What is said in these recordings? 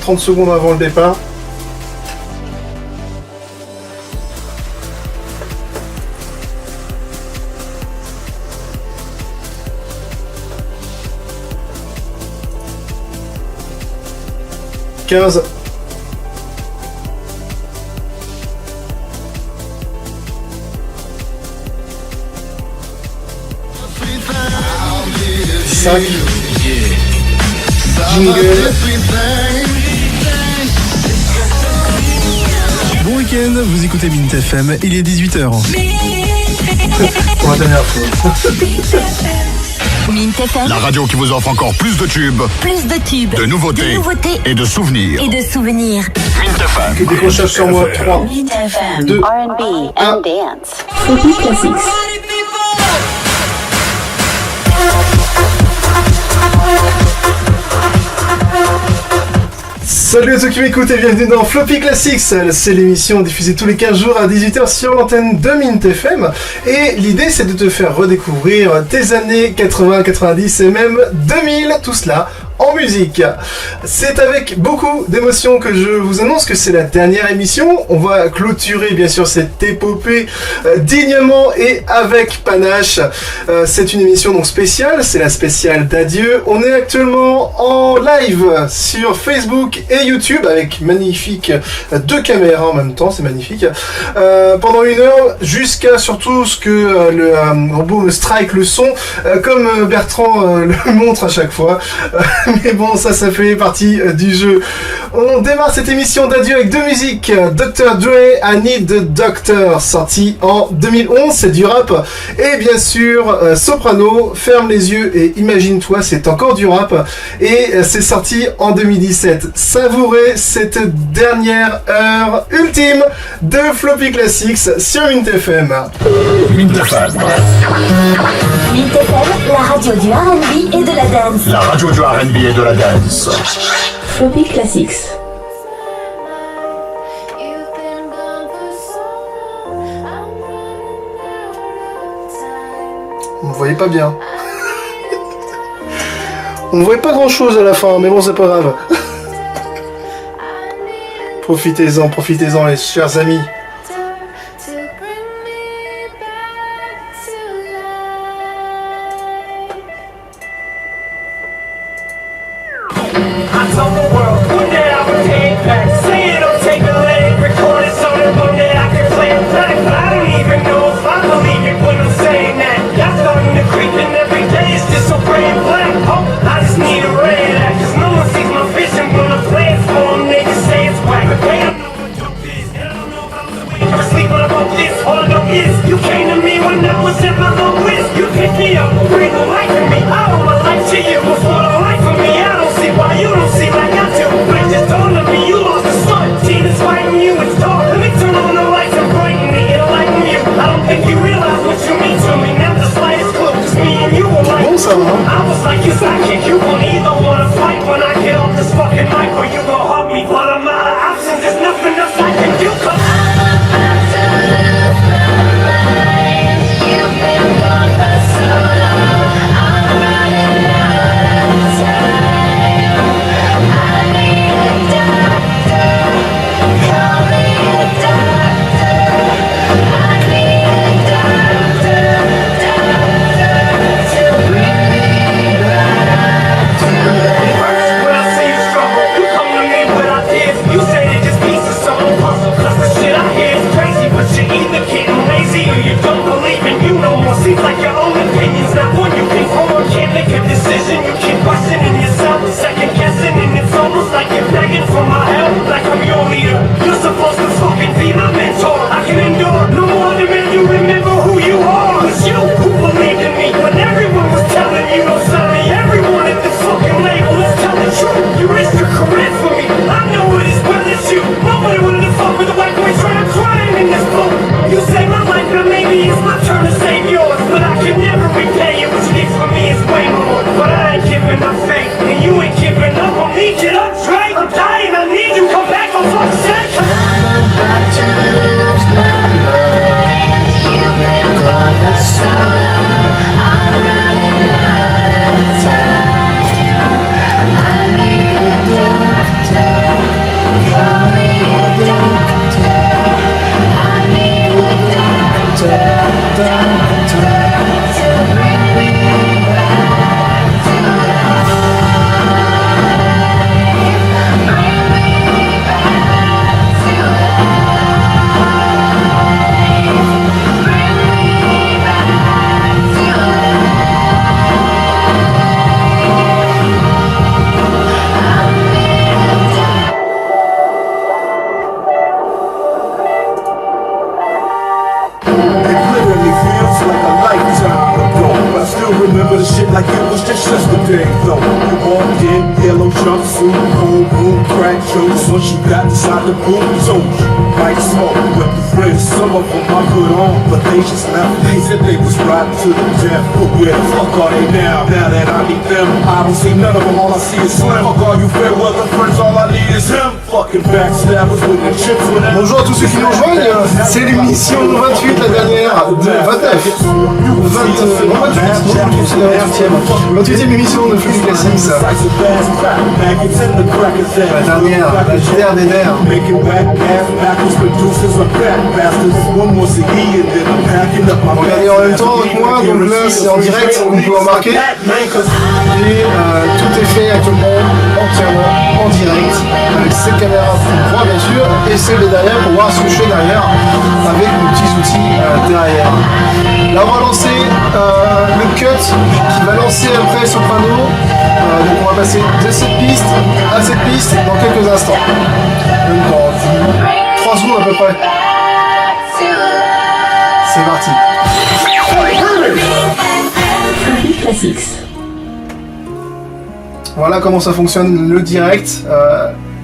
30 secondes avant le départ. « 15 » 5 jingle. Bon week-end, vous écoutez Mint FM, il est 18h. Pour la dernière fois. Mint FM. La radio qui vous offre encore plus de tubes. Plus de tubes. De nouveautés. Et de souvenirs. Mint FM. Que décrochage sur moi. 3, Mint FM. 2, R&B 1. and dance. Floppy Classics. Salut à ceux qui m'écoutent et bienvenue dans Floppy Classics. C'est l'émission diffusée tous les 15 jours à 18h sur l'antenne de Mint FM. Et l'idée c'est de te faire redécouvrir tes années 80, 90 et même 2000, tout cela en musique. C'est avec beaucoup d'émotion que je vous annonce que c'est la dernière émission. On va clôturer bien sûr cette épopée dignement et avec panache. C'est une émission donc spéciale, c'est la spéciale d'adieu. On est actuellement en live sur Facebook et YouTube avec magnifique 2 caméras en même temps, c'est magnifique. Pendant 1 heure jusqu'à surtout ce que le robot me strike le son comme Bertrand le montre à chaque fois. Mais bon, ça fait partie du jeu. On démarre cette émission d'adieu avec 2 musiques. Dr. Dre, I Need the Doctor, sorti en 2011, c'est du rap. Et bien sûr, Soprano, Ferme les yeux et imagine-toi, c'est encore du rap. Et c'est sorti en 2017. Savourez cette dernière heure ultime de Floppy Classics sur Mint FM. Mint FM. Mint FM, la radio du R&B et de la dance. La radio du R&B et de la dance. Floppy Classics. On ne voyait pas bien. On ne voyait pas grand chose à la fin, mais bon, c'est pas grave. Profitez-en, les chers amis. You came to me when I was ever on risk. You picked me up, bring the light to me. I owe my life to you. Before the life of me, I don't see why you don't see like I skin, yellow jumpsuit, boom, boom, crack jokes. Once you got inside the boom, so like smoke with the friends. Some of them I put on, but they just left. They said they was riding to the death. But where the fuck are they now? Now that I need them, I don't see none of them. All I see is Slim. Fuck all you fair weather friends, all I need is him. Fucking backstabbers with the chips with them. Bonjour à tous ceux qui nous rejoignent, c'est l'émission 28, la dernière de 29. 28e émission de Flux Classics. La dernière des nerfs. Regardez en même temps avec moi, donc là c'est en direct, vous pouvez remarquer. Et tout est fait actuellement entièrement en direct, avec cette caméra pour voir bien sûr, et celle de derrière pour voir ce que je fais derrière, avec nos petits outils derrière. Là on va lancer le cut qui va lancer après le soprano. Donc on va passer de cette piste à cette piste dans quelques instants. Même dans 3 secondes à peu près. C'est parti. Classics. Voilà comment ça fonctionne le direct.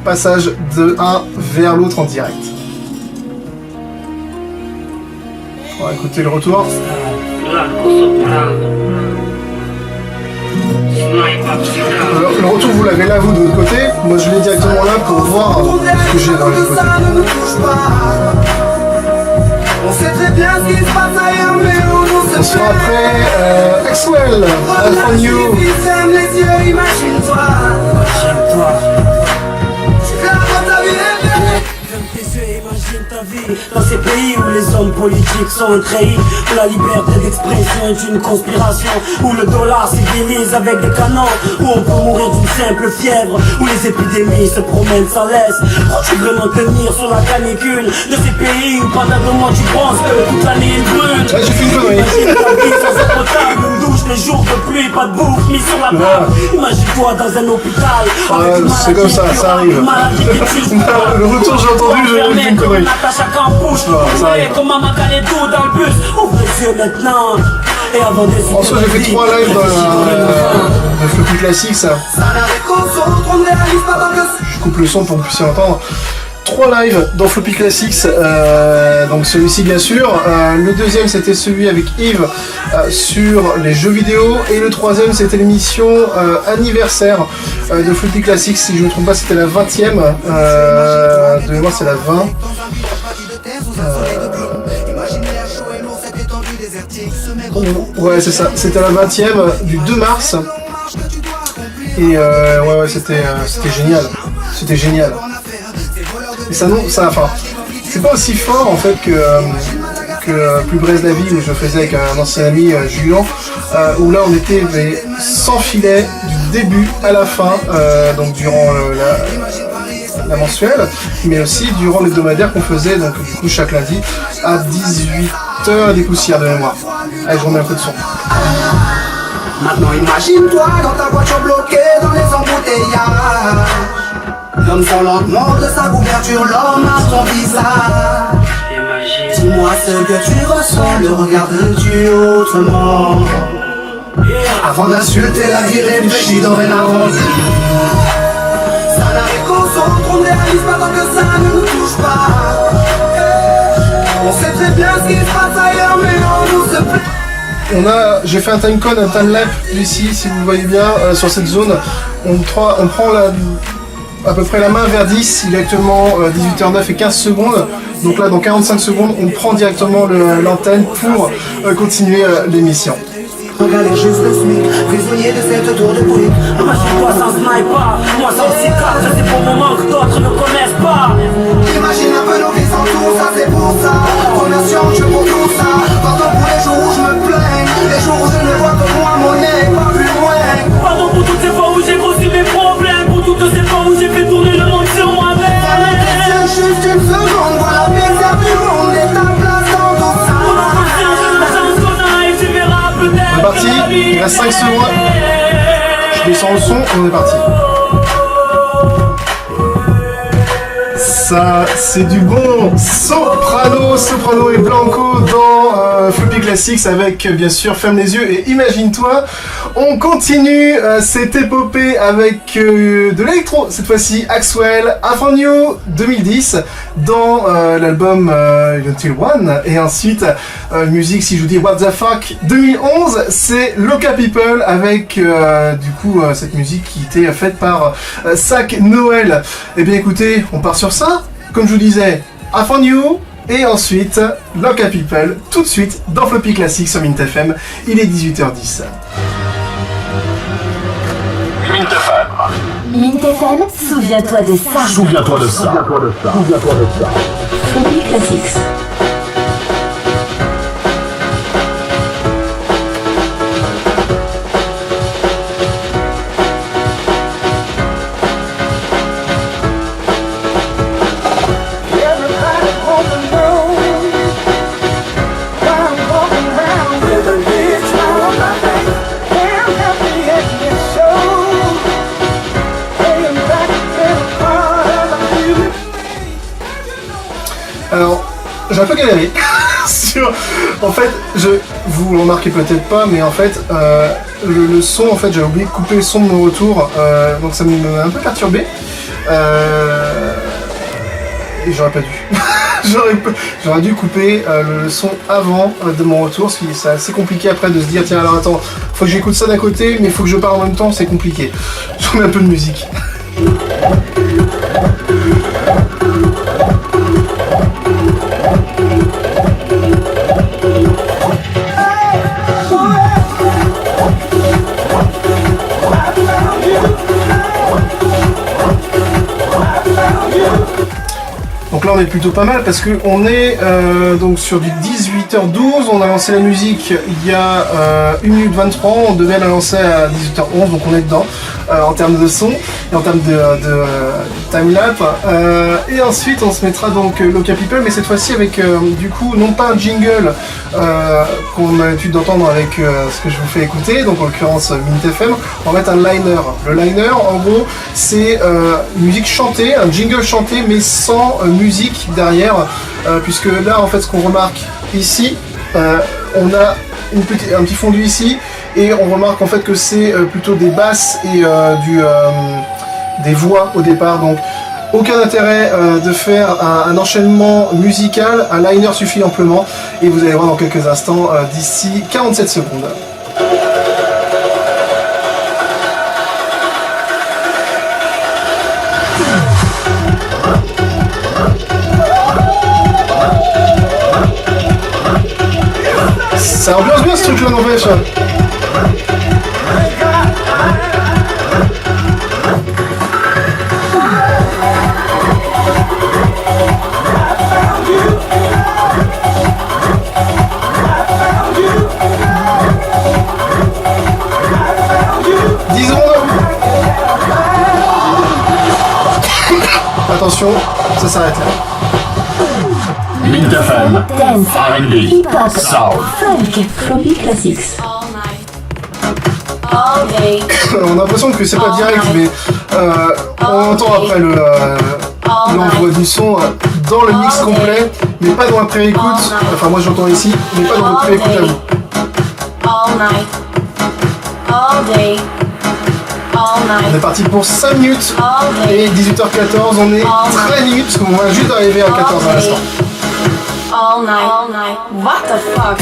Passage de un vers l'autre en direct. On va écouter le retour. Le retour vous l'avez là vous de l'autre côté. Moi je l'ai directement là pour voir ce que j'ai dans les côtés. On sait très bien ce qui se passe ailleurs, mais on sera après Axwell, Alpha New. Ferme les yeux, imagine-toi. Imagine ta vie dans ces pays où les hommes politiques sont trahis, où la liberté d'expression est une conspiration, où le dollar s'égalise avec des canons, où on peut mourir d'une simple fièvre, où les épidémies se promènent sans laisse. Crois-tu vraiment tenir sur la canicule de ces pays où pendant 2 mois tu penses que toute l'année il brûle? Ouais, j'ai fait une connerie. Imagine ta vie sans eau potable, une douche les jours de pluie, pas de bouffe mise sur la table. Imagine-toi dans un hôpital avec une c'est comme ça, ça arrive. Le retour j'ai entendu, j'ai fait une connerie. Ça arrive. Comme maman calait tout dans le bus. Ouvre les yeux maintenant. Et avant des en soi j'ai fait 3 lives dans le Flux Classics. Je coupe le son pour que vous puissiez entendre. 3 lives dans Floppy Classics, donc celui-ci bien sûr. Le deuxième c'était celui avec Yves sur les jeux vidéo. Et le troisième c'était l'émission anniversaire de Floppy Classics. Si je ne me trompe pas c'était la 20e. De mémoire c'est la 20. Ouais c'est ça, c'était la 20e du 2 mars. Et ouais c'était génial. C'était génial. Et ça non, ça, enfin, c'est pas aussi fort en fait que Plus Braise la vie où je faisais avec un ancien ami Julien, où là on était sans filet du début à la fin, donc durant la mensuelle, mais aussi durant l'hebdomadaire qu'on faisait donc du coup chaque lundi à 18h des poussières de mémoire. Allez, je remets un peu de son. Maintenant imagine-toi dans ta voiture bloquée dans les embouteillages. L'homme sort lentement de sa couverture, l'homme a son visage. Dis-moi ce que tu ressens, le regardes-tu autrement? Avant d'insulter la vie, réfléchis dorénavant. Ça n'arrive qu'au centre, on ne réalise pas tant que ça ne nous touche pas. On sait très bien ce qui se passe ailleurs, mais on nous se plaît. J'ai fait un timecode, un timelapse ici, si vous voyez bien, sur cette zone. On prend à peu près la main vers 10, il est actuellement 18h09 et 15 secondes. Donc là, dans 45 secondes, on prend directement l'antenne pour continuer l'émission. Regardez juste le SMIC, prisonnier de cette tour de brut. Imagine-toi sans sniper, moi sans cicard, ça c'est pour moment que d'autres ne connaissent pas. Imagine un peu nos vies sans tout ça, c'est pour ça. Remercions Dieu pour tout ça. Pardon pour les jours où je me plains, les jours où je ne vois que moi, mon nez, pas plus loin. Pardon pour toutes ces fois où j'ai grossi mes problèmes, pour toutes ces fois où j'ai fait tourner le monde sur moi-même. Juste une seconde, voilà bizarre du monde et ta place dans tout ça. On est parti, il reste 5 secondes. Je descends le son et on est parti. Ça, c'est du bon soprano et blanco dans Floppy Classics avec bien sûr Ferme les yeux et Imagine-toi. On continue cette épopée avec de l'électro, cette fois-ci Axwell, I Found You 2010 dans l'album Until One, et ensuite musique, si je vous dis What the Fuck 2011, c'est Loca People avec du coup cette musique qui était faite par Sac Noël. Et bien écoutez, on part sur ça, comme je vous disais, I Found You. Et ensuite, Loca People, tout de suite, dans Floppy Classics sur Mint FM. Il est 18h10. Mint FM. Mint FM, souviens-toi de ça. Souviens-toi de ça. Floppy Classics. Alors, j'ai un peu galéré sur... En fait, vous le remarquez peut-être pas, mais en fait, le son, en fait, j'avais oublié de couper le son de mon retour, donc ça m'a un peu perturbé. Et j'aurais pas dû. J'aurais dû couper le son avant de mon retour, parce que c'est assez compliqué après de se dire, tiens, alors attends, faut que j'écoute ça d'un côté, mais il faut que je parle en même temps, c'est compliqué. Je mets un peu de musique. Donc là on est plutôt pas mal parce que on est donc sur du 18h12, on a lancé la musique il y a 1 minute 23, on devait la lancer à 18h11, donc on est dedans en termes de son et en termes de timelapse. Et ensuite on se mettra donc Loca People, mais cette fois-ci avec du coup non pas un jingle qu'on a l'habitude d'entendre avec ce que je vous fais écouter, donc en l'occurrence Mint FM, on va mettre un liner. Le liner en gros c'est une musique chantée, un jingle chanté mais sans musique derrière, puisque là en fait ce qu'on remarque ici, on a un petit fondu ici et on remarque en fait que c'est plutôt des basses et des voix au départ, donc aucun intérêt de faire un enchaînement musical, un liner suffit amplement et vous allez voir dans quelques instants d'ici 47 secondes. Ça ambiance bien ce truc là, n'empêche. Attention, ça s'arrête là. Mint FM, Dance, R&B, hip-hop, soul. funk, Floppy Classics. On a l'impression que c'est pas direct, mais on entend après l'envoi du son dans le mix complet, mais pas dans la pré-écoute. Enfin, moi j'entends ici, mais pas dans le pré-écoute à vous. On est parti pour 5 minutes et 18h14, on est très limite parce qu'on va juste d'arriver à 14 à l'instant. All night, what the fuck?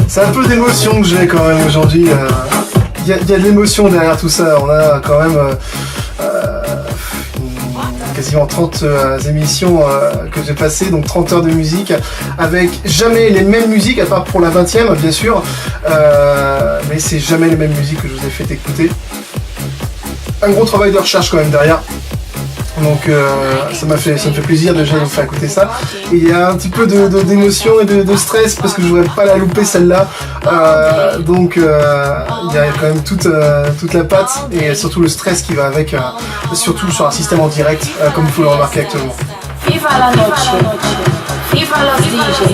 C'est un peu d'émotion que j'ai quand même aujourd'hui. Il y a de l'émotion derrière tout ça. On a quand même quasiment 30 émissions que j'ai passées, donc 30 heures de musique, avec jamais les mêmes musiques, à part pour la 20e bien sûr, mais c'est jamais les mêmes musiques que je vous ai fait écouter. Un gros travail de recherche quand même derrière. Donc ça me fait plaisir déjà de vous faire écouter ça. Et il y a un petit peu d'émotion et de stress parce que je voudrais pas la louper celle-là. Donc il y a quand même toute la patte et surtout le stress qui va avec, surtout sur un système en direct, comme vous le remarquez actuellement. Viva la noche, viva los DJ.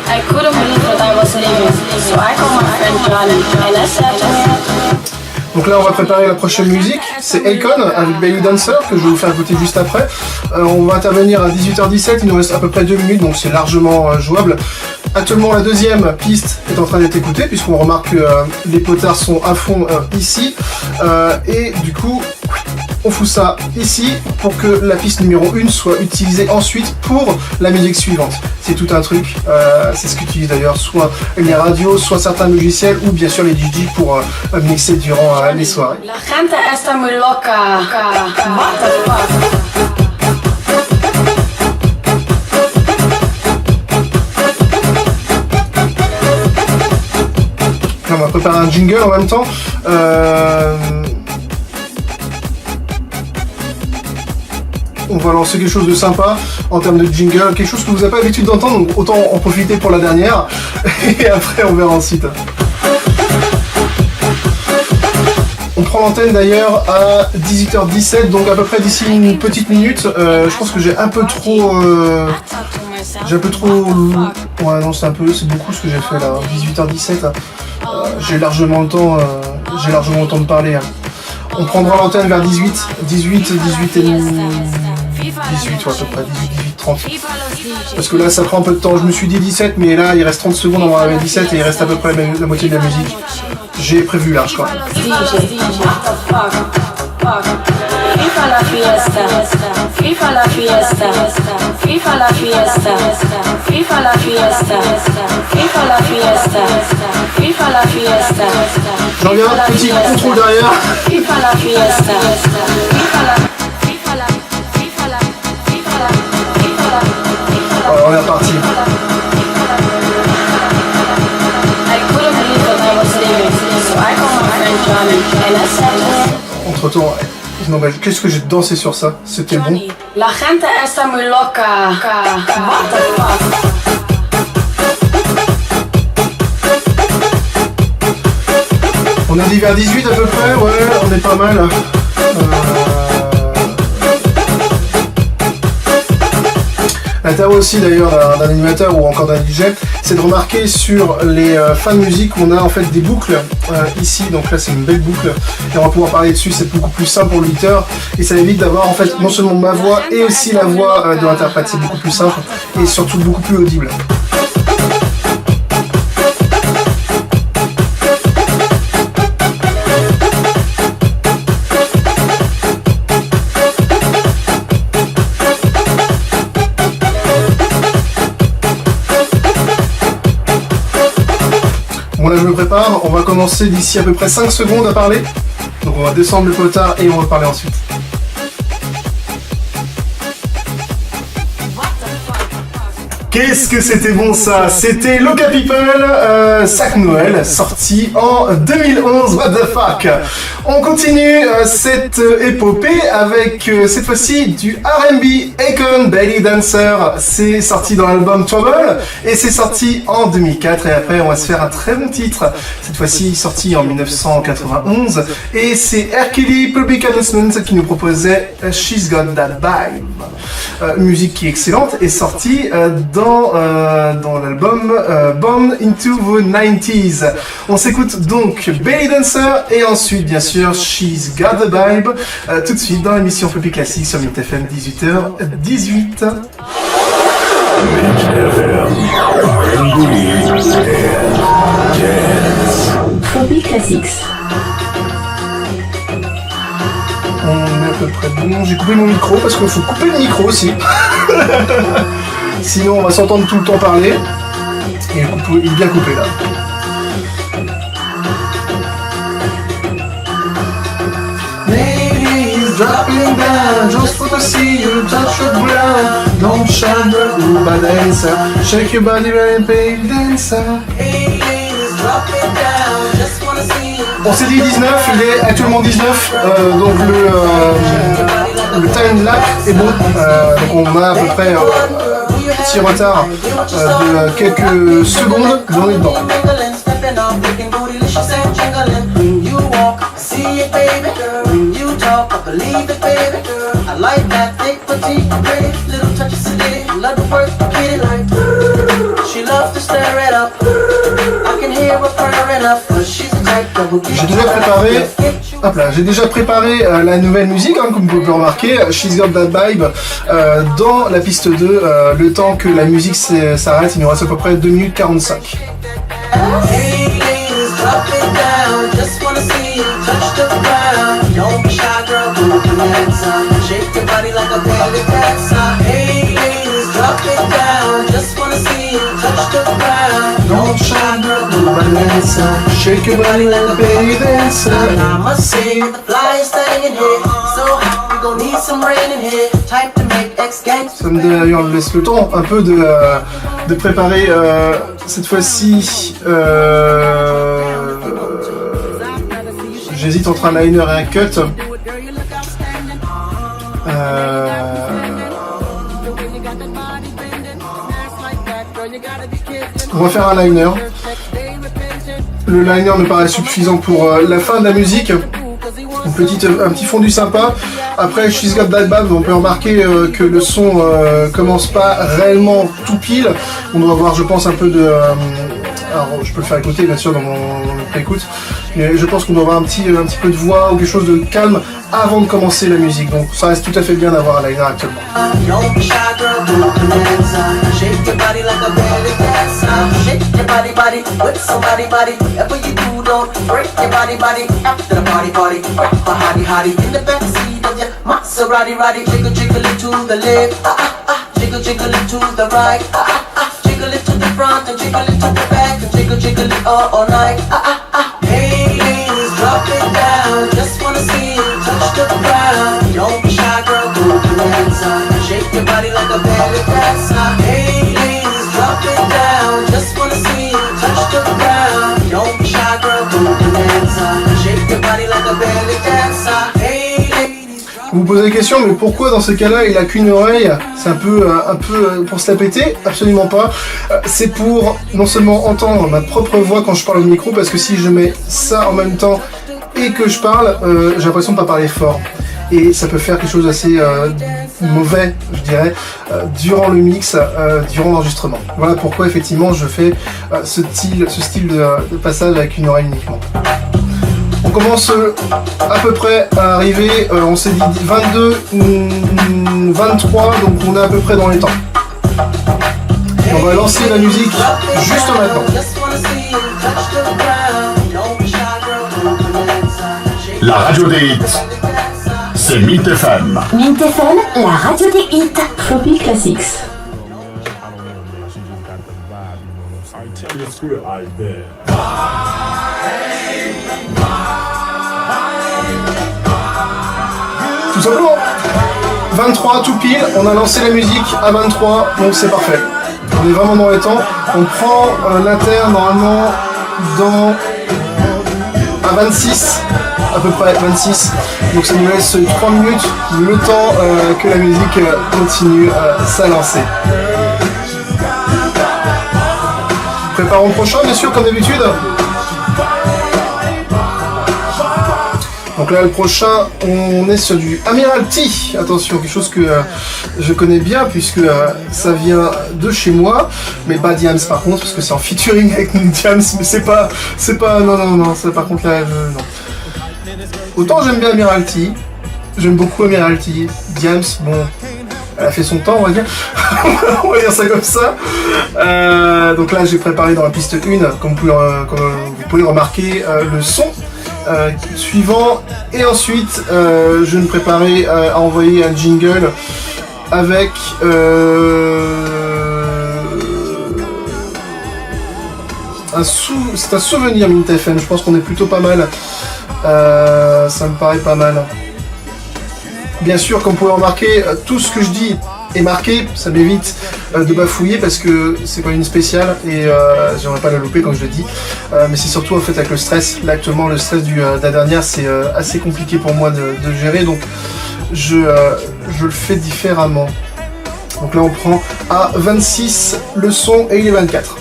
I couldn't believe that I was leaving, so I called my friend Johnny and I said to him, Donc là, on va préparer la prochaine musique. C'est Akon avec Belly Dancer que je vais vous faire écouter juste après. On va intervenir à 18h17. Il nous reste à peu près 2 minutes, donc c'est largement jouable. Actuellement, la deuxième piste est en train d'être écoutée puisqu'on remarque que les potards sont à fond ici. Et du coup, on fout ça ici pour que la piste numéro 1 soit utilisée ensuite pour la musique suivante. C'est tout un truc. C'est ce qu'utilisent d'ailleurs soit les radios, soit certains logiciels ou bien sûr les DJ pour mixer durant les soirées. La gente está muy loca. What the fuck? On va préparer un jingle en même temps. On va lancer quelque chose de sympa en termes de jingle, quelque chose que vous n'avez pas l'habitude d'entendre, donc autant en profiter pour la dernière, et après on verra ensuite. On prend l'antenne d'ailleurs à 18h17, donc à peu près d'ici une petite minute. Je pense que j'ai un peu trop... Ouais non c'est beaucoup ce que j'ai fait là, 18h17. J'ai largement le temps de parler. On prendra l'antenne vers 18 et 18 ouais, à peu près, 18, 30. Parce que là ça prend un peu de temps, je me suis dit 17 mais là il reste 30 secondes avant d'arriver à 17 et il reste à peu près la moitié de la musique. J'ai prévu large quand même. FIFA la fiesta, FIFA la fiesta, FIFA la fiesta, FIFA la fiesta, FIFA la fiesta, FIFA la fiesta. J'en viens, petit contrôle derrière. FIFA la fiesta, FIFA la, FIFA la, FIFA la, FIFA la, FIFA la. Alors on est reparti. Entre-temps, non mais qu'est-ce que j'ai dansé sur ça? C'était bon. La gente está muy loca. What the fuck? On est dit vers 18 à peu près, ouais, on est pas mal. L'intérêt aussi d'ailleurs d'un animateur ou encore d'un DJ, c'est de remarquer sur les fins de musique qu'on a en fait des boucles ici, donc là c'est une belle boucle et on va pouvoir parler dessus, c'est beaucoup plus simple pour l'auditeur et ça évite d'avoir en fait non seulement ma voix et aussi la voix de l'interprète, c'est beaucoup plus simple et surtout beaucoup plus audible. Là je me prépare, on va commencer d'ici à peu près 5 secondes à parler. Donc on va descendre le potard et on va parler ensuite. Qu'est-ce que c'était bon ça? C'était Loca People, Sac Noël, sorti en 2011, what the fuck. On continue cette épopée avec cette fois-ci du R&B, Akon, Belly Dancer. C'est sorti dans l'album Trouble et c'est sorti en 2004 et après on va se faire un très bon titre. Cette fois-ci sorti en 1991 et c'est R. Kelly Public Announcement qui nous proposait She's Got That Vibe. Musique qui est excellente et sortie dans l'album Born Into the 90s. On s'écoute donc Belly Dancer et ensuite bien sûr She's Got the Vibe tout de suite dans l'émission Floppy Classique sur Mint FM 18h18. Floppy Classics. On est à peu près bon. J'ai coupé mon micro parce qu'il faut couper le micro aussi. Sinon on va s'entendre tout le temps parler. Et il est bien coupé là. Ladies dropping down, just want to see you touch the ground. Don't shine the Uba dancer, shake your body and pay dancer. Ladies dropping down, just want to see you. On s'est dit 19, il est actuellement 19, donc le time lag est bon, donc on a à peu près petit retard de quelques secondes, mais on est dedans. J'ai déjà préparé Hop là, j'ai déjà préparé la nouvelle musique, hein, comme vous pouvez le remarquer, She's Got That Vibe, dans la piste 2, le temps que la musique s'arrête, il nous reste à peu près 2 minutes 45. Don't shine, girl, shake your body like a belly dancer. I must say, the fly is staying here. So hot, we gon' need some rain in here. Type to make X gangs. Ça me d'ailleurs laisse le temps un peu de préparer cette fois-ci. J'hésite entre un liner et un cut. On va faire un liner. Le liner me paraît suffisant pour la fin de la musique. Un petit fondu sympa. Après She's Got That Vibe, on peut remarquer que le son commence pas réellement tout pile. On doit avoir, je pense, un peu de... alors je peux le faire écouter bien sûr dans mon pré-écoute, mais je pense qu'on doit avoir un petit peu de voix ou quelque chose de calme avant de commencer la musique. Donc ça reste tout à fait bien d'avoir un liner actuellement. Maserati, ride, jiggle, jiggle it to the left, jiggle, jiggle it to the right, jiggle it to the front and jiggle it to the back and jiggle, jiggle it all night. Hey ladies, drop it down, just wanna see you touch the ground. Don't be shy, girl, do the dance, shake your body like a belly dancer. Hey ladies, drop it down, just wanna see you touch the ground. Don't be shy, girl, do the dance, shake your body like a belly dancer. Vous vous posez la question, mais pourquoi dans ces cas-là il a qu'une oreille? C'est un peu pour se la péter? Absolument pas. C'est pour non seulement entendre ma propre voix quand je parle au micro, parce que si je mets ça en même temps et que je parle, j'ai l'impression de pas parler fort. Et ça peut faire quelque chose d'assez mauvais, je dirais, durant le mix, durant l'enregistrement. Voilà pourquoi effectivement je fais ce style de passage avec une oreille uniquement. On commence à peu près à arriver, on s'est dit 22, 23, donc on est à peu près dans les temps. Et on va lancer la musique juste maintenant. La radio des hits, c'est Mint FM. Mint FM, la radio des hits. Floppy Classics. Tout simplement. 23 tout pile, on a lancé la musique à 23, donc c'est parfait. On est vraiment dans les temps. On prend l'inter normalement à 26, à peu près 26. Donc ça nous laisse 3 minutes, le temps que la musique continue à s'alancer. Préparons le prochain, bien sûr, comme d'habitude. Donc là, le prochain, on est sur du Admiralty. Attention, quelque chose que je connais bien puisque ça vient de chez moi, mais pas Diams par contre, parce que c'est en featuring avec Diams, mais c'est pas, non, ça par contre là, non. Autant j'aime bien Admiralty, j'aime beaucoup Admiralty. Diams, bon, elle a fait son temps, on va dire. On va dire ça comme ça. Donc là, j'ai préparé dans la piste 1, comme vous pouvez le remarquer, le son. Suivant, et ensuite je vais me préparer à envoyer un jingle avec c'est un souvenir Mint FM. Je pense qu'on est plutôt pas mal, ça me paraît pas mal. Bien sûr, comme vous pouvez remarquer, tout ce que je dis est marqué, ça m'évite de bafouiller parce que c'est pas une spéciale et j'aimerais pas la louper quand je le dis, mais c'est surtout en fait avec le stress. Là actuellement le stress de la dernière, c'est assez compliqué pour moi de gérer, donc je le fais différemment. Donc là on prend à 26 le son et il est 24.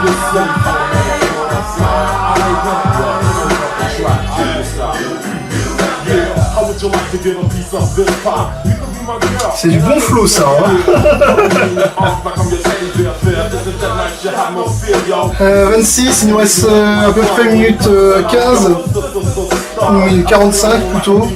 Yourself. C'est du bon flow ça, hein. 26, il nous reste à peu près minute 15, minute 45 plutôt.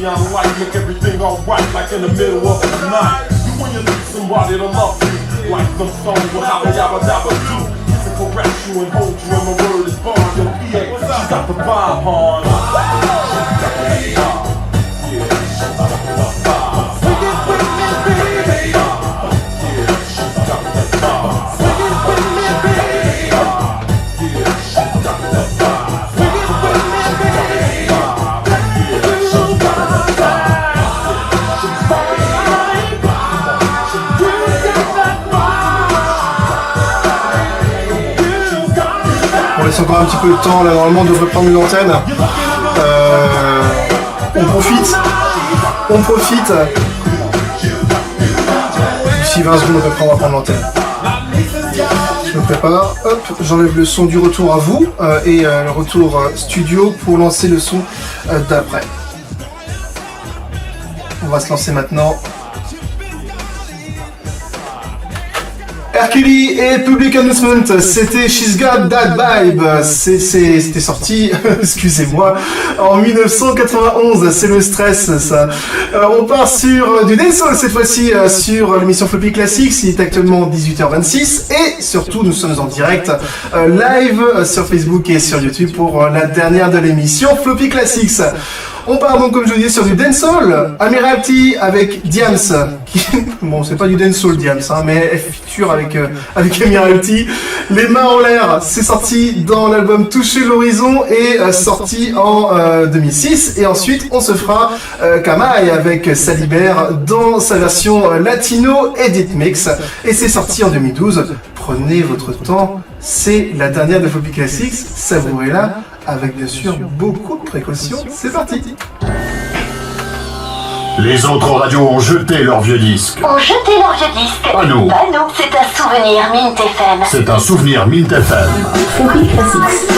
On laisse encore un petit peu de temps, là normalement on devrait prendre une antenne. On profite. D'ici 20 secondes à peu près on va prendre l'antenne. Je me prépare, hop, j'enlève le son du retour à vous et le retour studio pour lancer le son d'après. On va se lancer maintenant. Hercule et Public Announcement, c'était She's Got That Vibe, c'était sorti, excusez-moi, en 1991, c'est le stress ça. On part sur du dancehall cette fois-ci, sur l'émission Floppy Classics, il est actuellement 18h26 et surtout nous sommes en direct live sur Facebook et sur YouTube pour la dernière de l'émission Floppy Classics. On part donc, comme je vous disais, sur du dancehall. Admiralty avec Diams. Bon, c'est pas du dancehall Diams, hein, mais elle feature avec Admiralty. Les mains en l'air, c'est sorti dans l'album Toucher l'horizon et sorti en 2006. Et ensuite, on se fera Kamaï avec Salibert dans sa version latino edit mix. Et c'est sorti en 2012. Prenez votre temps. C'est la dernière de Floppy Classics. Savourez-la. Avec bien sûr beaucoup de précautions, c'est parti. Les autres radios ont jeté leurs vieux disques. Ont jeté leurs vieux disques. Pas nous. Pas nous, c'est un souvenir Mint FM. C'est un souvenir Mint FM. Floppy Classics.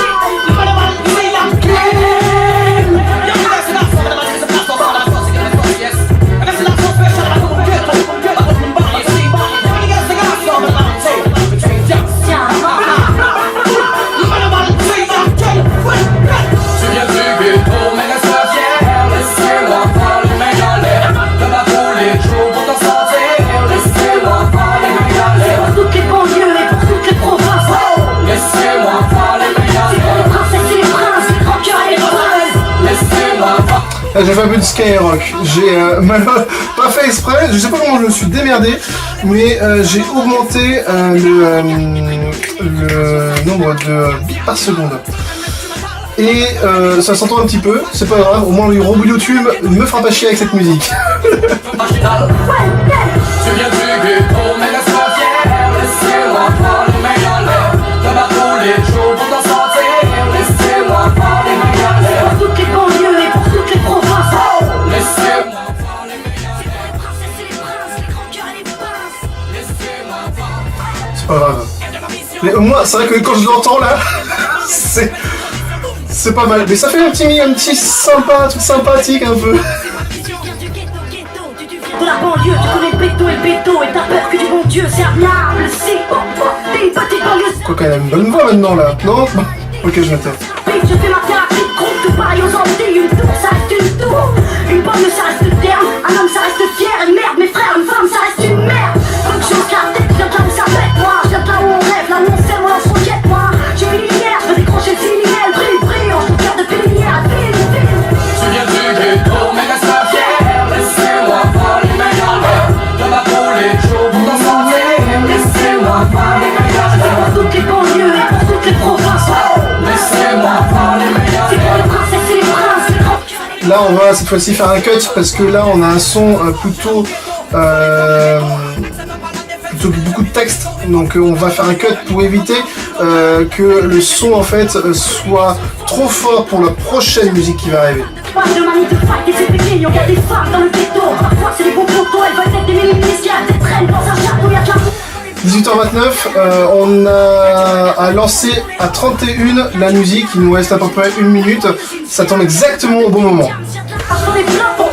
J'ai fait un peu de skyrock, j'ai pas fait exprès, je sais pas comment je me suis démerdé, mais j'ai augmenté le nombre de bits par seconde. Et ça s'entend un petit peu, c'est pas grave, au moins le robot YouTube ne me fera pas chier avec cette musique. C'est pas grave. Mais au moins, c'est vrai que quand je l'entends là, c'est pas mal. Mais ça fait un petit sympa, truc sympathique un peu. De la banlieue, tu connais le béto et t'as peur que du bon Dieu serviable, c'est des petites banlieues. Quoi qu'elle a une bonne voix maintenant là, non? Ok, je me tais. Je fais ma thérapie, groupe tout pareil aux Antilles, une tour ça reste une tour. Une banlieue ça reste le terme, un homme ça reste fier, une merde mes frères, une femme ça reste une merde. Donc je me la tête, je viens de là où ça pète moi, je viens de là où on rêve, là où on sait, moi lance roquette moi. J'ai une lumière, je veux décrocher le signal, brille, brille, en ton cœur de plénière, ville, ville. Je viens du ghetto, mais reste pas fier, laissez-moi voir les mains en l'air. De ma boule et chaud pour t'en sortir, laissez-moi voir les mains en l'air. Pour toutes les banlieues et pour toutes les provinces, laissez-moi voir les mains en l'air. c'est pour les princesses et les princes, les grands cœurs. Là, on va cette fois-ci faire un cut parce que là, on a un son plutôt beaucoup de texte. Donc, on va faire un cut pour éviter que le son en fait soit trop fort pour la prochaine musique qui va arriver. Pas de manie de fight et c'est péqué, y'a des femmes dans le ghetto. Parfois c'est des bons potos, elles veulent être des mini-initiales, des traînes dans un château, y'a de la 18h29, on a lancé à 31 la musique, il nous reste à peu près 1 minute, ça tombe exactement au bon moment. Sur les plafonds,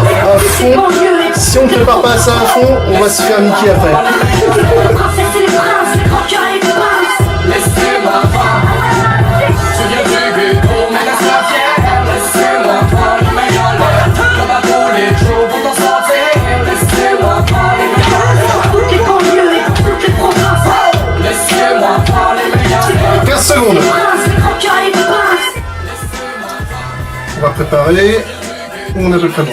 prépare à fond. Si on ne prépare pas ça à fond, on va se faire niquer après. Les princesses et les princes, les grands cœurs et les pinces. Laissez-moi voir. Tu viens du ghetto, mais laisse-moi fier. Laissez-moi voir le meilleur l'air. Comme à tous les jours pour t'en sortir. Laissez-moi voir les meilleurs l'air. Toutes les banlieues et pour toutes les provinces. Laissez-moi voir les meilleurs l'air. 15 secondes. Les princes, les grands cœurs et les pinces. On va préparer. On est à peu près bon.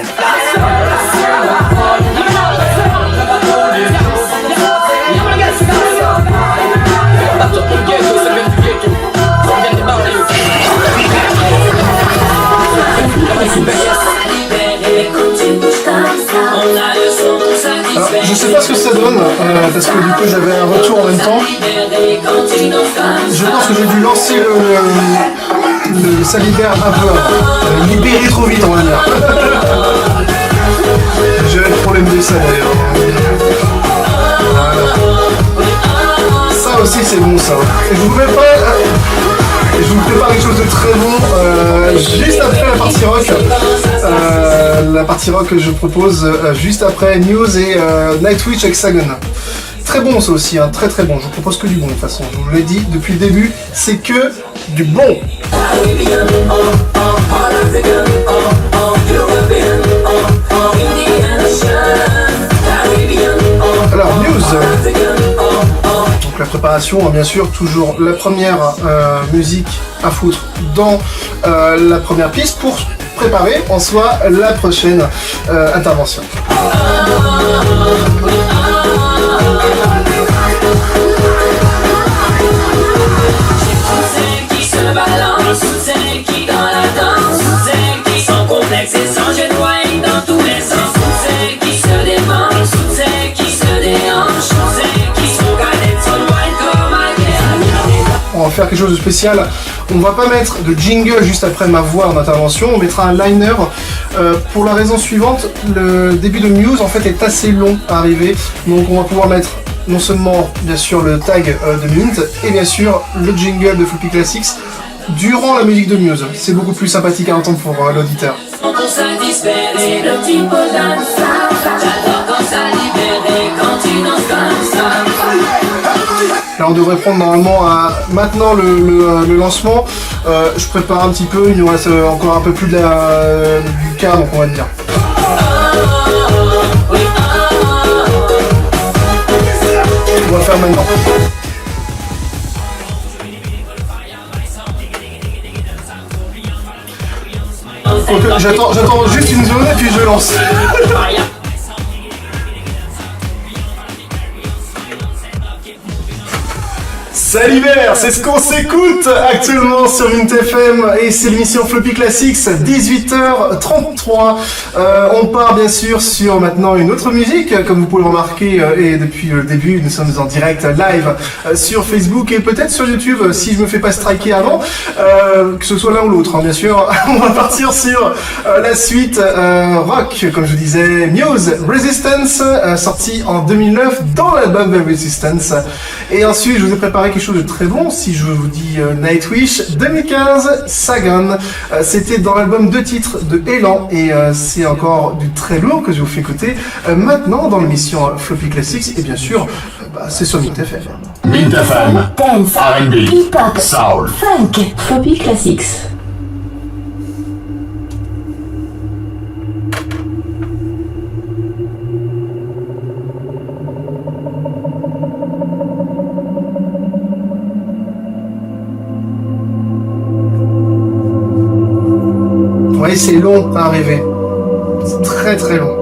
Alors, je sais pas ce que ça donne, parce que du coup j'avais un retour en même temps. Je pense que j'ai dû lancer ça libère un peu avant. Libérer trop vite, on va dire. J'ai le problème de ça d'ailleurs. Voilà. Ça aussi c'est bon ça. Et je vous prépare quelque chose de très bon juste après la partie rock. La partie rock que je propose juste après News et Nightwish avec Sagan. Très bon ça aussi, hein, très très bon. Je vous propose que du bon de toute façon. Je vous l'ai dit depuis le début, c'est que du bon. Alors News. Donc la préparation, bien sûr, toujours la première musique à foutre dans la première piste pour préparer en soi la prochaine intervention. Qui dans la danse, qui sont complexes et sans jeu de wine dans tous les sens, qui se défendent, qui se déhanchent, qui sont cadettes sur le wine comme à guerre. On va faire quelque chose de spécial. On va pas mettre de jingle juste après ma voix en intervention, on mettra un liner pour la raison suivante, le début de Muse en fait est assez long à arriver, donc on va pouvoir mettre non seulement bien sûr le tag de Mint et bien sûr le jingle de Floppy Classics durant la musique de Muse. C'est beaucoup plus sympathique à entendre pour l'auditeur. Pour satisfaire le petit peu j'adore quand ça libère quand tu danses comme ça. Là on devrait prendre normalement maintenant le lancement. Je prépare un petit peu, il nous reste encore un peu plus du quart donc on va dire. On va faire maintenant. Donc, j'attends juste une zone et puis je lance. Ça libère, c'est ce qu'on s'écoute actuellement sur Mint FM et c'est l'émission Floppy Classics, 18h33. On part bien sûr sur maintenant une autre musique, comme vous pouvez le remarquer, et depuis le début nous sommes en direct live sur Facebook et peut-être sur YouTube si je me fais pas striker avant, que ce soit l'un ou l'autre, hein, bien sûr. On va partir sur la suite rock, comme je disais, Muse, Resistance, sorti en 2009 dans l'album The Resistance. Et ensuite je vous ai préparé quelque chose de très bon, si je vous dis Nightwish 2015, Sagan, c'était dans l'album 2 titres de Elan et c'est encore du très lourd que je vous fais écouter maintenant dans l'émission Floppy Classics et bien sûr c'est sur Mint FM. Mint FM, Dance, R&B, hip-hop, Soul. funk. Floppy Classics. Ouais, c'est long à arriver. C'est très très long.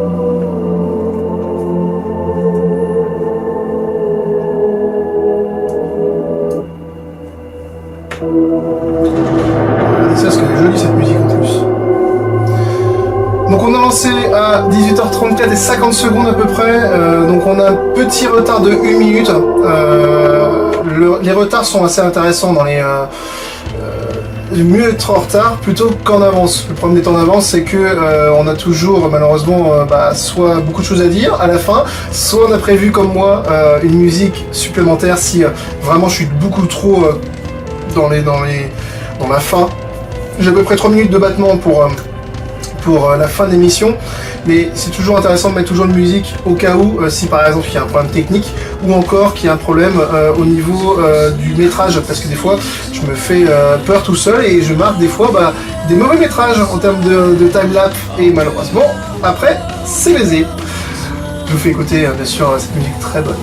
Regardez ça, parce qu'elle est jolie cette musique en plus. Donc on a lancé à 18h34 et 50 secondes à peu près. Donc on a un petit retard de 1 minute. Les retards sont assez intéressants dans les... mieux être en retard plutôt qu'en avance. Le problème d'être en avance, c'est que on a toujours malheureusement soit beaucoup de choses à dire à la fin, soit on a prévu comme moi une musique supplémentaire si vraiment je suis beaucoup trop dans la fin. J'ai à peu près 3 minutes de battement pour pour la fin de l'émission, mais c'est toujours intéressant de mettre toujours de musique au cas où, si par exemple il y a un problème technique, ou encore qu'il y a un problème au niveau du métrage, parce que des fois je me fais peur tout seul et je marque des fois des mauvais métrages en termes de time-lapse, et malheureusement, après, c'est baisé. Je vous fais écouter bien sûr cette musique très bonne.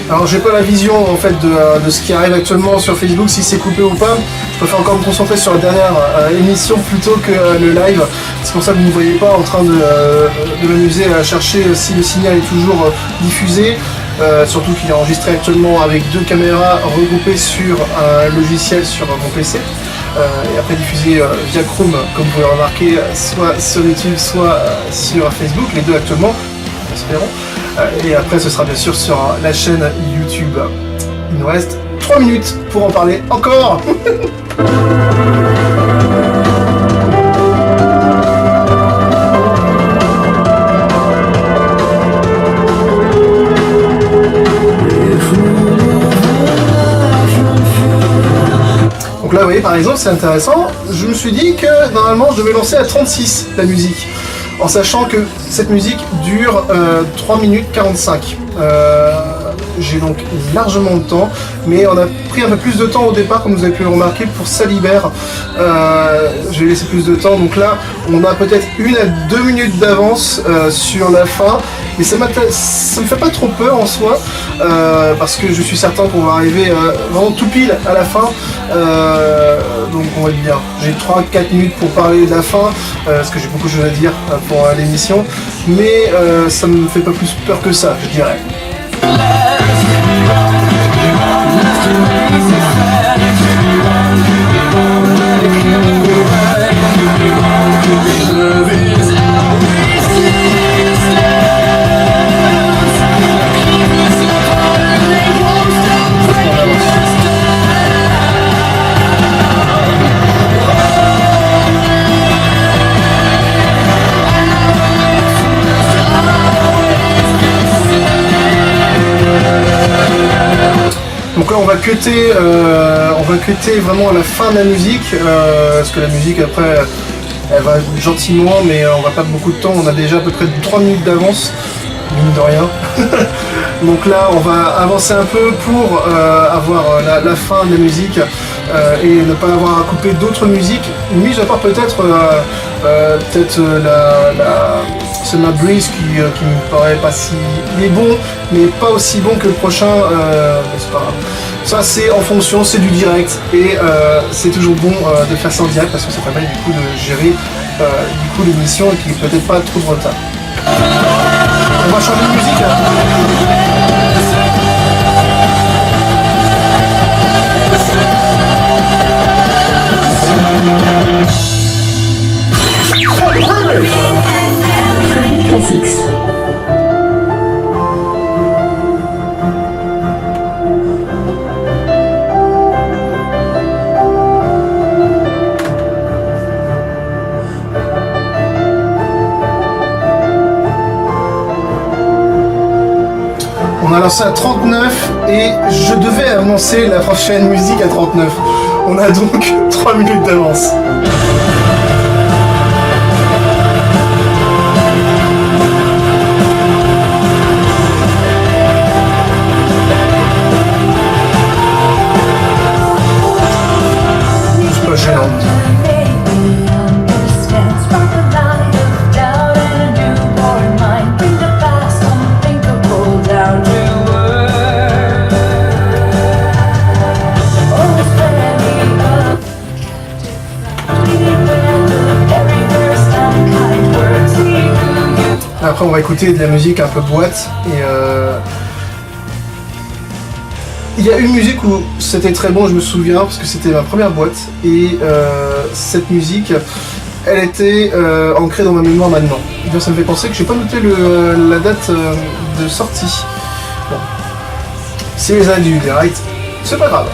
Alors j'ai pas la vision en fait de ce qui arrive actuellement sur Facebook, si c'est coupé ou pas. Je préfère encore me concentrer sur la dernière émission plutôt que le live. C'est pour ça que vous ne me voyez pas en train de m'amuser à chercher si le signal est toujours diffusé. Surtout qu'il est enregistré actuellement avec 2 caméras regroupées sur un logiciel sur mon PC. Et après diffusé via Chrome, comme vous pouvez remarquer, soit sur YouTube, soit sur Facebook, les deux actuellement, espérons. Et après ce sera bien sûr sur la chaîne YouTube. Il nous reste 3 minutes pour en parler encore. Donc là vous voyez par exemple c'est intéressant, je me suis dit que normalement je devais lancer à 36 la musique, en sachant que cette musique dure 3 minutes 45. J'ai donc largement de temps, mais on a pris un peu plus de temps au départ, comme vous avez pu le remarquer, pour Salibert. J'ai laissé plus de temps, donc là on a peut-être 1 à 2 minutes d'avance sur la fin, mais ça me fait pas trop peur en soi, parce que je suis certain qu'on va arriver vraiment tout pile à la fin, donc on va être bien. J'ai 3-4 minutes pour parler de la fin, parce que j'ai beaucoup de choses à dire pour l'émission, mais ça me fait pas plus peur que ça, je dirais. Donc là on va cutter vraiment à la fin de la musique, parce que la musique après elle va gentiment, mais on va pas beaucoup de temps, on a déjà à peu près 3 minutes d'avance, mine de rien. Donc là on va avancer un peu pour avoir la fin de la musique et ne pas avoir à couper d'autres musiques, mis à part peut-être Summer Breeze qui me paraît pas si... Il est bon, mais pas aussi bon que le prochain, c'est pas grave. Ça c'est en fonction, c'est du direct, et c'est toujours bon de faire ça en direct, parce que ça permet du coup de gérer l'émission et qu'il n'y ait peut-être pas trop de retard. On va changer de musique. Classics. On a lancé à 39 et je devais annoncer la prochaine musique à 39. On a donc 3 minutes d'avance. C'est pas gênant. Après on va écouter de la musique un peu boîte et Il y a une musique où c'était très bon, je me souviens, parce que c'était ma première boîte, et cette musique, elle était ancrée dans ma mémoire maintenant. Et bien, ça me fait penser que je n'ai pas noté la date de sortie. Bon. Si les années du right, c'est pas grave.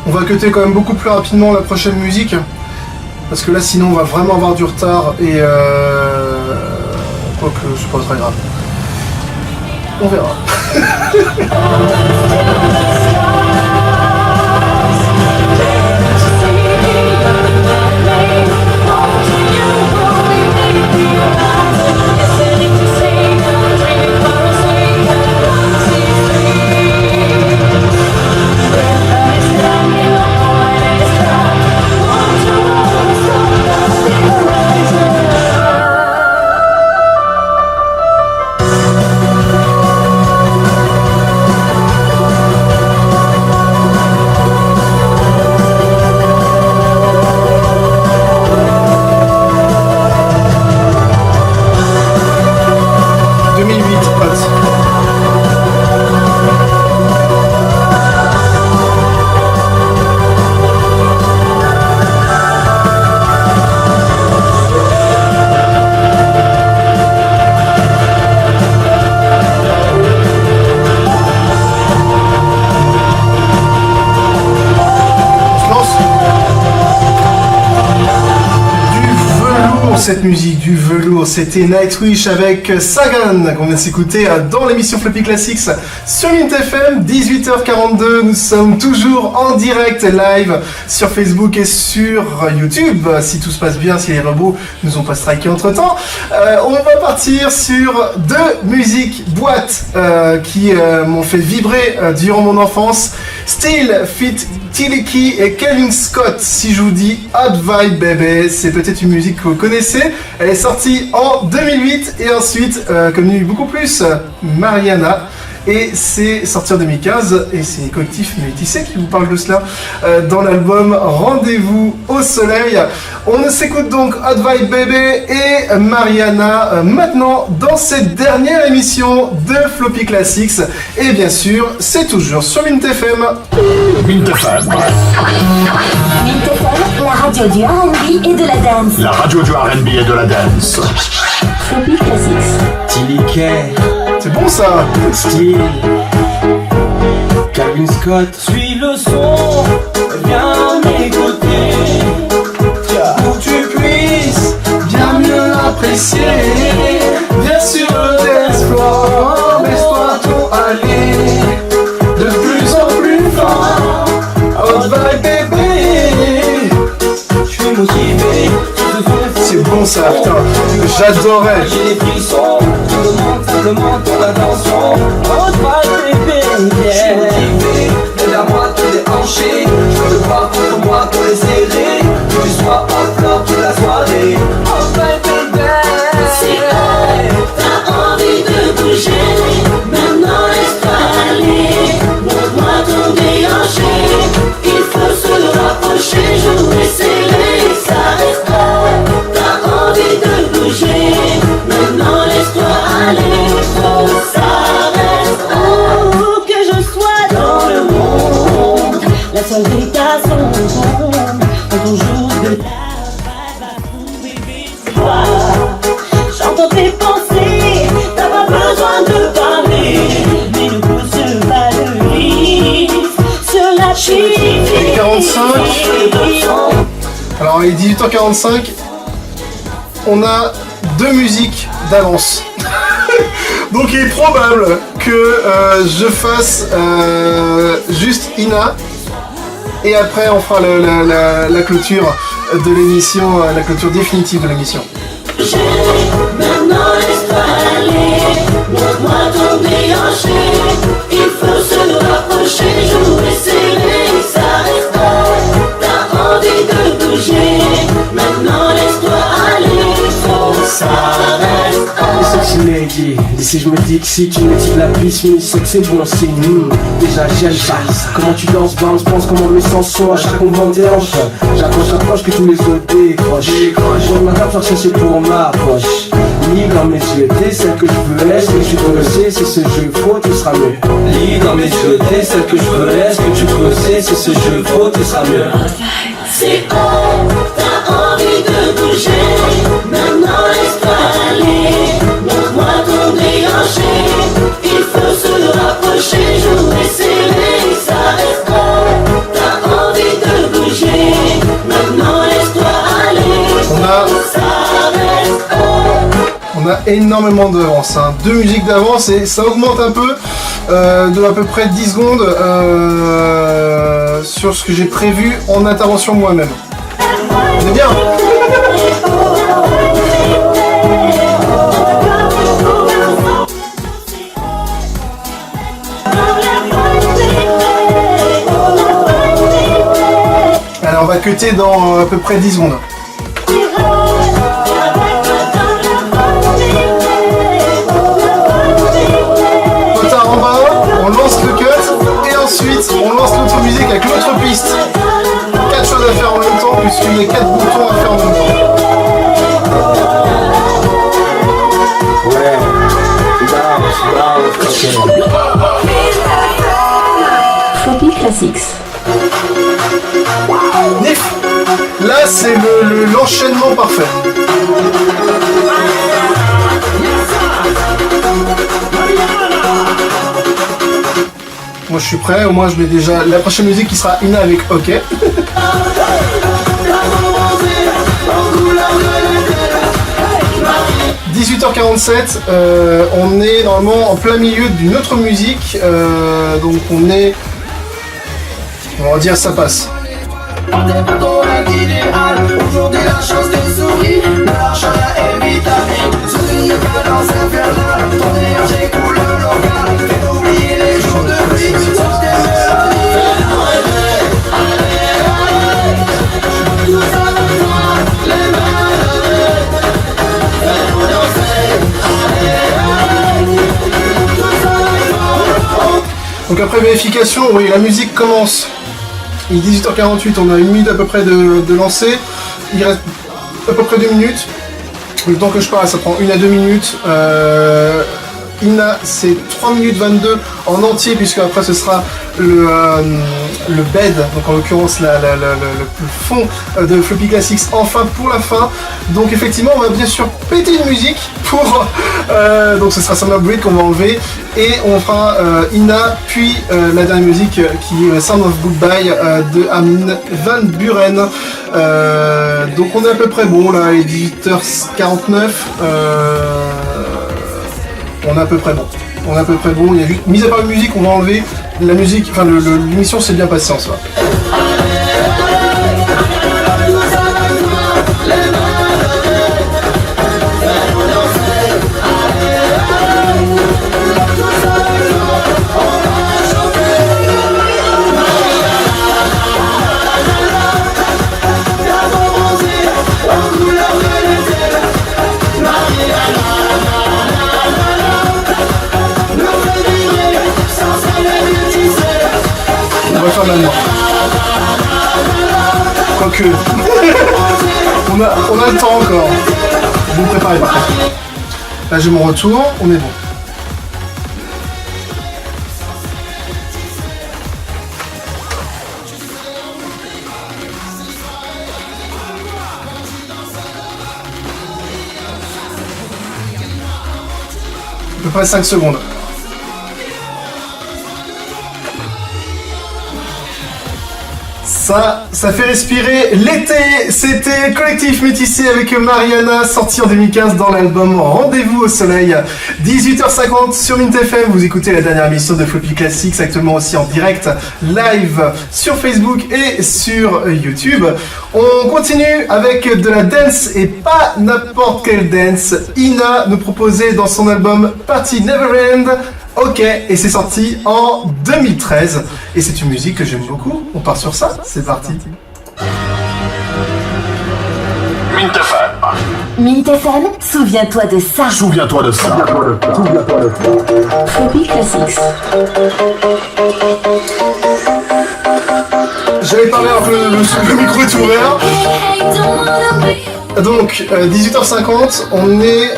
On va cutter quand même beaucoup plus rapidement la prochaine musique, parce que là sinon on va vraiment avoir du retard et quoique c'est pas très grave. On verra. Cette musique du velours, c'était Nightwish avec Sagan qu'on vient de s'écouter dans l'émission Floppy Classics sur Mint FM, 18h42. Nous sommes toujours en direct live sur Facebook et sur YouTube. Si tout se passe bien, si les robots nous ont pas striké entre temps, on va partir sur deux musiques boîtes qui m'ont fait vibrer durant mon enfance. Still Fit Tiliki et Kevin Scott. Si je vous dis Hot Vibe Baby, c'est peut-être une musique que vous connaissez. Elle est sortie en 2008 et ensuite connue beaucoup plus Mariana. Et c'est sorti en 2015 et c'est Collectif Métissé qui vous parle de cela dans l'album Rendez-vous au Soleil. On s'écoute donc Hot Vibe Baby et Mariana maintenant dans cette dernière émission de Floppy Classics. Et bien sûr, c'est toujours sur Mint FM. Mint FM. Mint FM, la radio du R&B et de la dance. La radio du R&B et de la dance. Floppy Classics. Tilike, C'est bon ça. Style, Calvin Scott. Suis le son, viens m'écouter, pour que tu puisses bien mieux l'apprécier. Viens sur le dance floor, laisse-toi ton aller, de plus en plus fort. Hot vibe bébé, je suis motivé. C'est bon ça, putain. J'adorais. J'ai les frissons, tu demandes simplement ton attention. Hot vibe bébé, je suis motivé, viens vers moi te déhancher. Je veux te voir contre moi, te les serrer, que tu sois en fleur toute la soirée. Hot vibe bébé, T'as envie de bouger, maintenant laisse-toi aller. Montre-moi ton déhanché, il faut se rapprocher, jouer serré, ça reste pas. T'as envie de bouger, maintenant laisse-toi aller. Oh, ça reste oh, que je sois dans le monde, la seule véritable son quand on joue de la vibe à trouver victoire. J'entends tes pensées, t'as pas besoin de parler, mais ne pousse pas le risque sur la chine. Et 45. Alors il est 18h45. On a deux musiques d'avance. Donc il est probable que que je fasse juste Ina et après on fera la clôture de l'émission, la clôture définitive de l'émission. Maintenant laisse-toi aller, montre-moi ton déhanché. Il faut se rapprocher, jouer serré, ça reste pas. T'as envie de bouger, maintenant laisse-toi aller, faut ça reste pas. Sexy lady, d'ici je me dis que si tu me dis de la piste, mais c'est que c'est bon signe. Déjà j'aime ça, comment tu danses, bounce, pense comment mes sens sont à chaque mouvement des hanches. J'approche que tous les autres décrochent. Je ma carte chercher pour ma poche. Lis dans mes yeux, t'es celle que je veux, est-ce que tu peux c'est ce jeu faux, tout sera mieux. Lis dans mes yeux, t'es celle que je veux, est-ce que tu peux c'est ce jeu faux, tout sera mieux. C'est haut, t'as envie de bouger, maintenant laisse-toi aller. Montre-moi ton déhanché, il faut se rapprocher, jouer serré, ça reste haut. T'as envie de bouger, maintenant laisse-toi aller, ça reste haut. On a énormément d'avance, hein. 2 musiques d'avance et ça augmente un peu de à peu près 10 secondes sur ce que j'ai prévu en intervention moi-même. C'est bien. Alors on va cutter dans à peu près 10 secondes. En bas, on lance le cut et ensuite on lance l'autre musique avec l'autre piste. 4 choses à faire en même temps puisqu'il y a 4 boutons à faire en même temps. Ouais, Floppy Classics. Nif. Là c'est l'enchaînement parfait. Moi je suis prêt, au moins je mets déjà la prochaine musique qui sera Ina avec OK. 18h47, on est normalement en plein milieu d'une autre musique, donc on va dire ça passe. Aujourd'hui la chance te sourit, l'argent est vitamine. Souris pas dans infernal, ton énergie coule local. Fais oublier les jours de pluie, sauf tes mélodies. Fais-nous rêver, allez, tout ça avec toi, les mains levées. Fais-nous danser, allez, tout ça avec toi. Donc après vérification, oui, la musique commence. Il est 18h48, on a 1 minute à peu près de lancer. Il reste à peu près 2 minutes. Le temps que je parle, ça prend 1 à 2 minutes. Ina, c'est 3 minutes 22 en entier, puisque après ce sera le bed, donc en l'occurrence le fond de Floppy Classics, enfin pour la fin. Donc effectivement, on va bien sûr péter une musique pour... donc ce sera Summer Breed qu'on va enlever, et on fera Ina, puis la dernière musique qui est Sound of Goodbye de Armin van Buren. Donc on est à peu près bon là, il est 18h49. On est à peu près bon. On est à peu près bon. Il y a juste, mis à part la musique, on va enlever la musique. Enfin, l'émission s'est bien passée en soi. On va faire maintenant. Quoique. on a le temps encore. Vous me préparez par contre. Là j'ai mon retour, on est bon. À peu près 5 secondes. Ça fait respirer l'été. C'était Collectif Métissé avec Mariana, sorti en 2015 dans l'album Rendez-vous au soleil. 18h50 sur Mint FM. Vous écoutez la dernière émission de Floppy Classics, actuellement aussi en direct live sur Facebook et sur YouTube. On continue avec de la dance et pas n'importe quelle dance. Ina nous proposait dans son album Party Never End. Ok, et c'est sorti en 2013. Et c'est une musique que j'aime beaucoup. On part sur ça, c'est parti. Mint FM. Mint FM, souviens-toi de ça. Souviens-toi de ça. Floppy Classics. J'allais parler alors que le micro est ouvert. Donc, 18h50, on est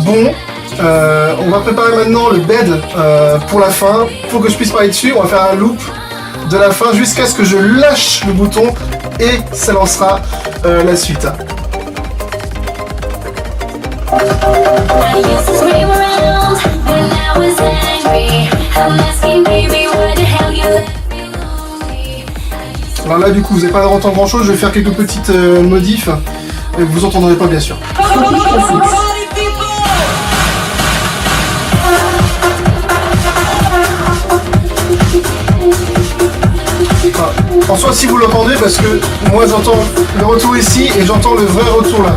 bon. On va préparer maintenant le bed pour la fin. Pour que je puisse parler dessus, on va faire un loop de la fin jusqu'à ce que je lâche le bouton et ça lancera la suite. Alors là du coup vous n'allez pas entendre grand chose, je vais faire quelques petites modifs et vous entendrez pas bien sûr. En soi si vous l'entendez parce que moi j'entends le retour ici et j'entends le vrai retour là.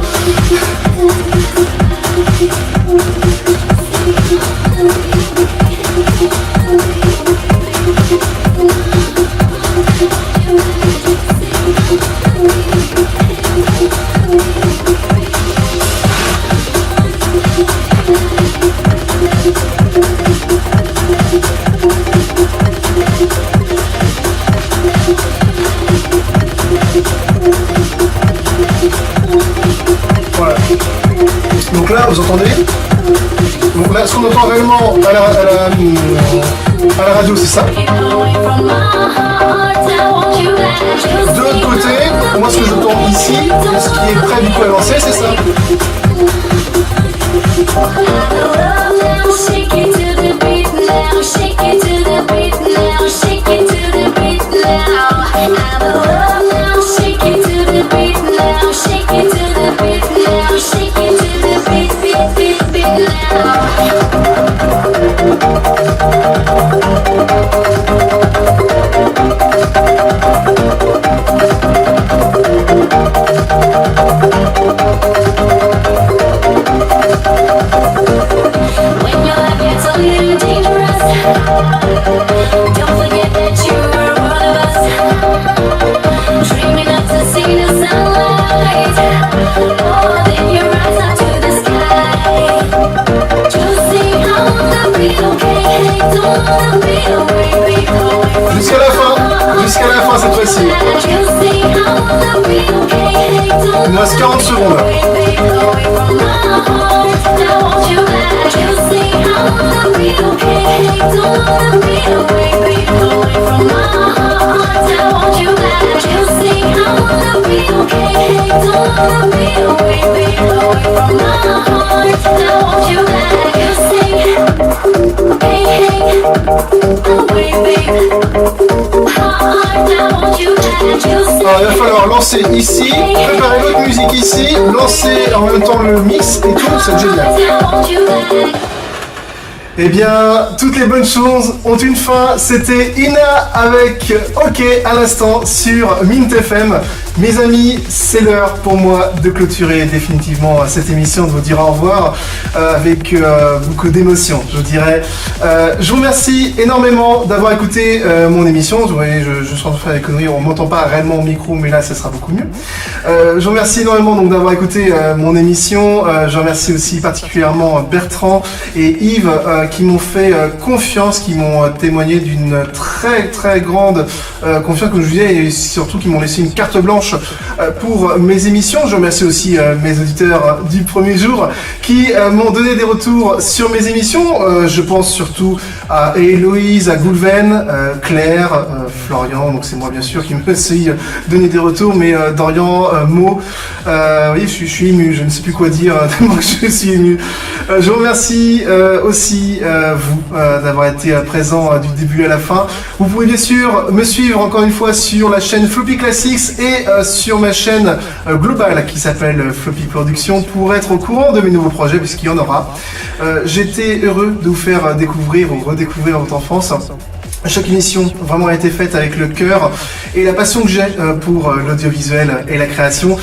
Voilà. Donc là, vous entendez? Donc là, ce qu'on entend réellement à la radio, c'est ça. De l'autre côté, moi ce que j'entends ici, ce qui est prêt du coup à lancer, c'est ça. Jusqu'à la fin cette fois-ci. Il me reste 40 secondes. Alors il va falloir lancer ici, préparer l'autre musique ici, lancer en même temps le mix et tout, c'est génial. Eh bien, toutes les bonnes choses ont une fin. C'était Ina avec OK à l'instant sur Mint FM. Mes amis, c'est l'heure pour moi de clôturer définitivement cette émission, de vous dire au revoir avec beaucoup d'émotion, je dirais. Je vous remercie énormément d'avoir écouté mon émission. Vous voyez, je suis en train de faire des conneries, on m'entend pas réellement au micro, mais là, ça sera beaucoup mieux. Je vous remercie énormément donc d'avoir écouté mon émission. Je remercie aussi particulièrement Bertrand et Yves qui m'ont fait confiance, qui m'ont témoigné d'une très très grande confiance, comme je vous disais, et surtout qui m'ont laissé une carte blanche pour mes émissions. Je remercie aussi mes auditeurs du premier jour qui m'ont donné des retours sur mes émissions. Je pense surtout à Héloïse, à Goulven, Claire, Florian, donc c'est moi bien sûr qui me suis donné des retours, mais Dorian, Mo, oui je suis ému, je ne sais plus quoi dire tellement que je suis ému. Je vous remercie aussi vous d'avoir été présent du début à la fin. Vous pouvez bien sûr me suivre encore une fois sur la chaîne Floppy Classics et sur ma chaîne globale qui s'appelle Floppy Productions pour être au courant de mes nouveaux projets puisqu'il y en aura. J'étais heureux de vous faire découvrir ou redécouvrir votre enfance. Chaque émission vraiment a été faite avec le cœur et la passion que j'ai pour l'audiovisuel et la création.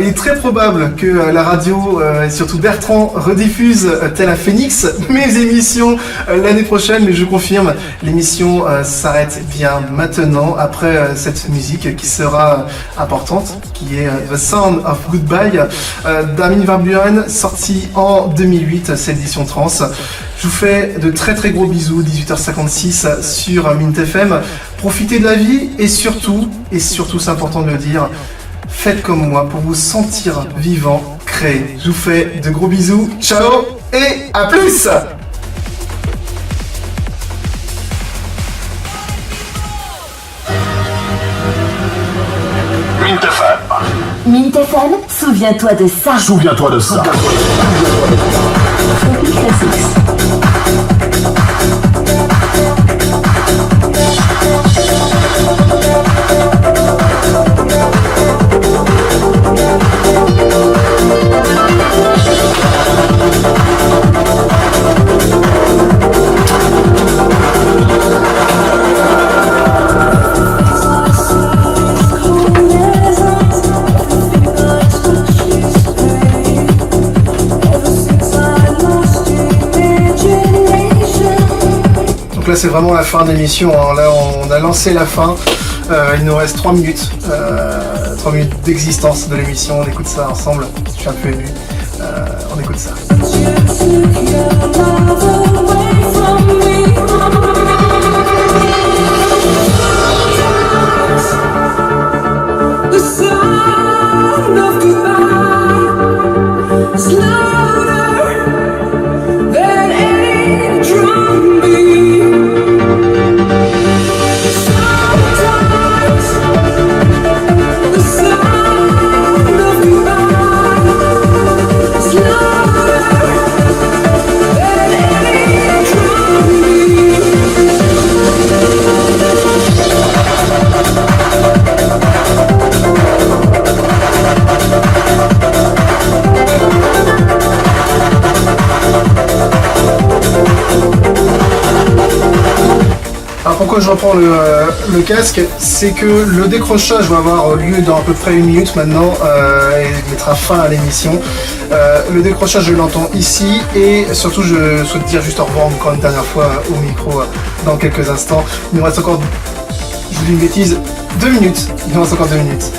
Il est très probable que la radio et surtout Bertrand rediffuse tel un phénix mes émissions l'année prochaine, mais je confirme, l'émission s'arrête bien maintenant après cette musique qui sera importante, qui est The Sound of Goodbye d'Armin van Buuren, sorti en 2008, c'est l'édition trans. Je vous fais de très très gros bisous, 18h56 sur Mint FM. Profitez de la vie et surtout c'est important de le dire, faites comme moi pour vous sentir vivant, créer. Je vous fais de gros bisous, ciao et à plus. Mint FM. Mint FM, souviens-toi de ça. Souviens-toi de ça. Floppy Classics. Donc là c'est vraiment la fin de l'émission, hein. Là on a lancé la fin, il nous reste 3 minutes, 3 minutes d'existence de l'émission, on écoute ça ensemble, je suis un peu ému, on écoute ça. Alors pourquoi je reprends le casque, c'est que le décrochage va avoir lieu dans à peu près 1 minute maintenant et mettra fin à l'émission. Le décrochage je l'entends ici et surtout je souhaite dire juste au revoir encore une dernière fois au micro dans quelques instants. Il nous reste encore, je vous dis une bêtise, 2 minutes. Il nous reste encore 2 minutes.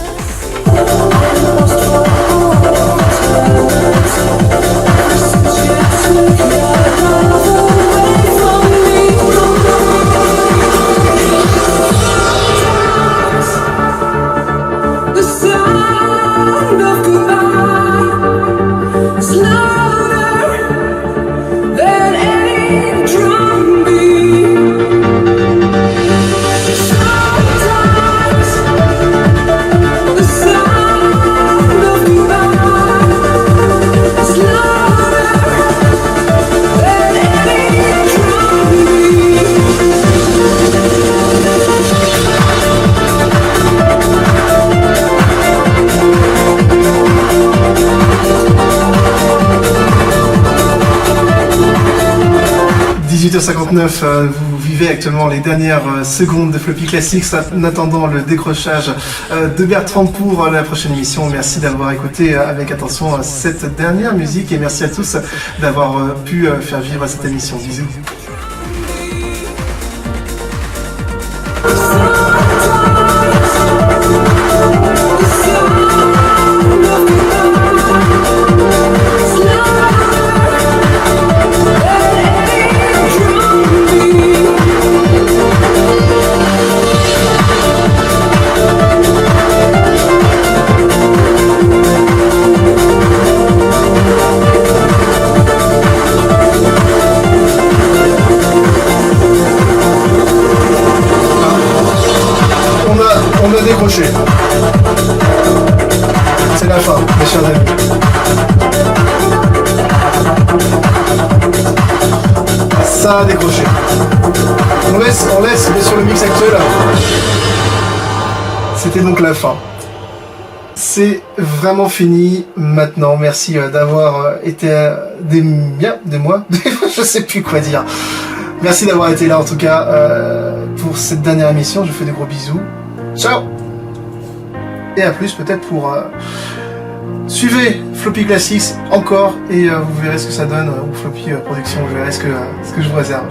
Vous vivez actuellement les dernières secondes de Floppy Classics en attendant le décrochage de Bertrand pour la prochaine émission. Merci d'avoir écouté avec attention cette dernière musique et merci à tous d'avoir pu faire vivre cette émission. Bisous. mes chers amis. Ça a décroché. On laisse sur le mix actuel. C'était donc la fin. C'est vraiment fini maintenant. Merci d'avoir été des mois. Je sais plus quoi dire. Merci d'avoir été là en tout cas pour cette dernière émission. Je vous fais de gros bisous. Ciao. Et à plus peut-être pour suivez Floppy Classics encore et vous verrez ce que ça donne ou Floppy Production. Vous verrez ce que je vous réserve.